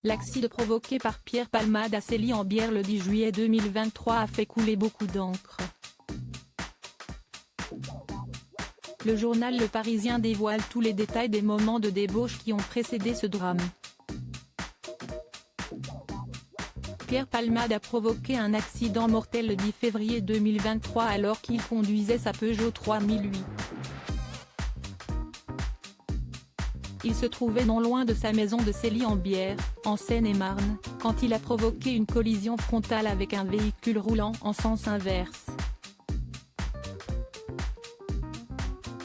L'accident provoqué par Pierre Palmade à Célie-en-Bière le 10 juillet 2023 a fait couler beaucoup d'encre. Le journal Le Parisien dévoile tous les détails des moments de débauche qui ont précédé ce drame. Pierre Palmade a provoqué un accident mortel le 10 février 2023 alors qu'il conduisait sa Peugeot 3008. Il se trouvait non loin de sa maison de Célie-en-Bière, en Seine-et-Marne, quand il a provoqué une collision frontale avec un véhicule roulant en sens inverse.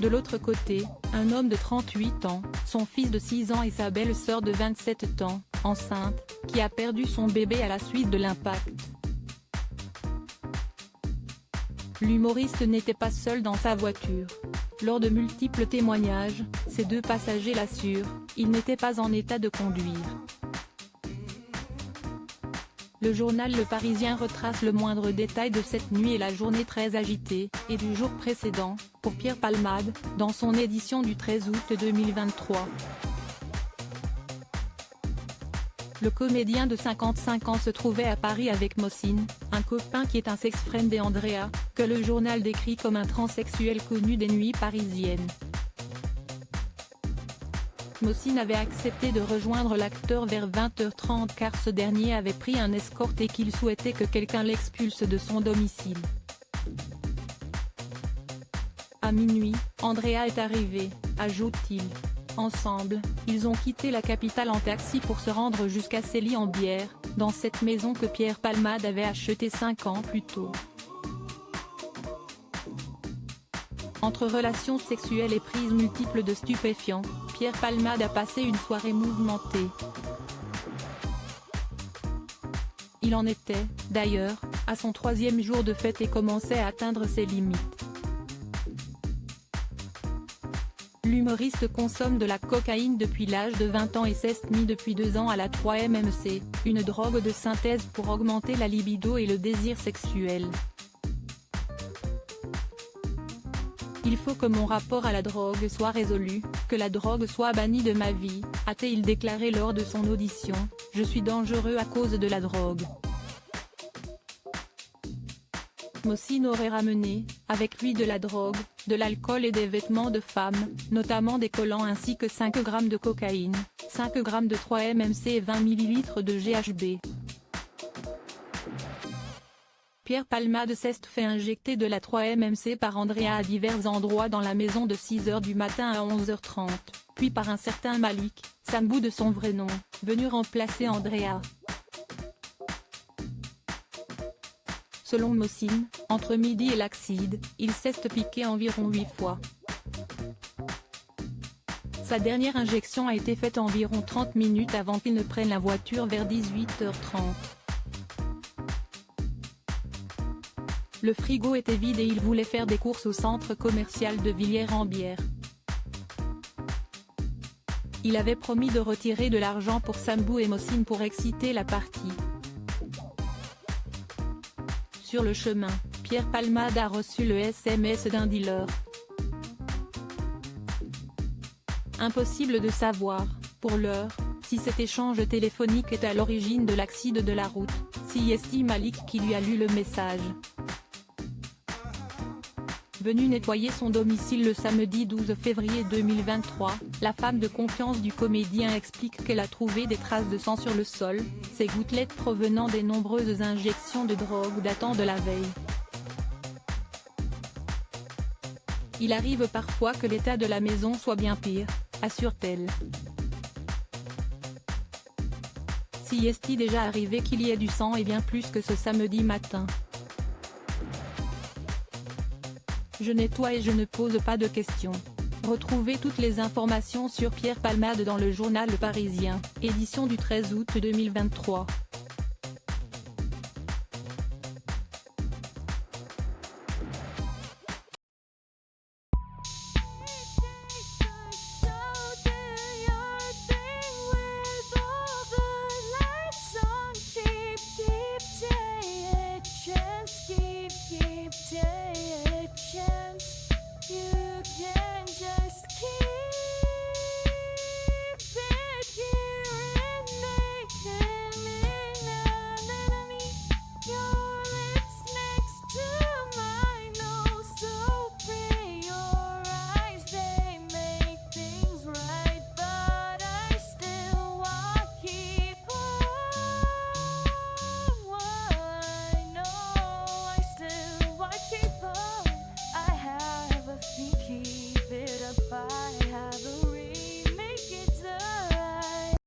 De l'autre côté, un homme de 38 ans, son fils de 6 ans et sa belle-sœur de 27 ans, enceinte, qui a perdu son bébé à la suite de l'impact. L'humoriste n'était pas seul dans sa voiture. Lors de multiples témoignages, ses deux passagers l'assurent, il n'était pas en état de conduire. Le journal Le Parisien retrace le moindre détail de cette nuit et la journée très agitée, et du jour précédent, pour Pierre Palmade, dans son édition du 13 août 2023. Le comédien de 55 ans se trouvait à Paris avec Mossine, un copain qui est un sex-friend d'Andrea, que le journal décrit comme un transsexuel connu des nuits parisiennes. Mossine avait accepté de rejoindre l'acteur vers 20h30 car ce dernier avait pris un escort et qu'il souhaitait que quelqu'un l'expulse de son domicile. À minuit, Andrea est arrivée, ajoute-t-il. Ensemble, ils ont quitté la capitale en taxi pour se rendre jusqu'à Célie-en-Bière, dans cette maison que Pierre Palmade avait achetée 5 ans plus tôt. Entre relations sexuelles et prises multiples de stupéfiants, Pierre Palmade a passé une soirée mouvementée. Il en était, d'ailleurs, à son 3e jour de fête et commençait à atteindre ses limites. L'humoriste consomme de la cocaïne depuis l'âge de 20 ans et s'est mis depuis 2 ans à la 3-MMC, une drogue de synthèse pour augmenter la libido et le désir sexuel. Il faut que mon rapport à la drogue soit résolu, que la drogue soit bannie de ma vie, a-t-il déclaré lors de son audition, je suis dangereux à cause de la drogue. Mossine aurait ramené, avec lui de la drogue, de l'alcool et des vêtements de femmes, notamment des collants ainsi que 5 grammes de cocaïne, 5 grammes de 3-MMC et 20 ml de GHB. Pierre Palmade s'est fait injecter de la 3-MMC par Andrea à divers endroits dans la maison de 6h du matin à 11h30, puis par un certain Malik, Sambou de son vrai nom, venu remplacer Andrea. Selon Mossine, entre midi et l'accident, il s'est piqué environ 8 fois. Sa dernière injection a été faite environ 30 minutes avant qu'il ne prenne la voiture vers 18h30. Le frigo était vide et il voulait faire des courses au centre commercial de Villiers-en-Bière. Il avait promis de retirer de l'argent pour Sambou et Mossine pour exciter la partie. Sur le chemin, Pierre Palmade a reçu le SMS d'un dealer. Impossible de savoir, pour l'heure, si cet échange téléphonique est à l'origine de l'accident de la route, si c'est Malik qui lui a lu le message. Venue nettoyer son domicile le samedi 12 février 2023, la femme de confiance du comédien explique qu'elle a trouvé des traces de sang sur le sol, ces gouttelettes provenant des nombreuses injections de drogue datant de la veille. Il arrive parfois que l'état de la maison soit bien pire, assure-t-elle. Si est déjà arrivé qu'il y ait du sang et bien plus que ce samedi matin. Je nettoie et je ne pose pas de questions. Retrouvez toutes les informations sur Pierre Palmade dans le journal Le Parisien, édition du 13 août 2023.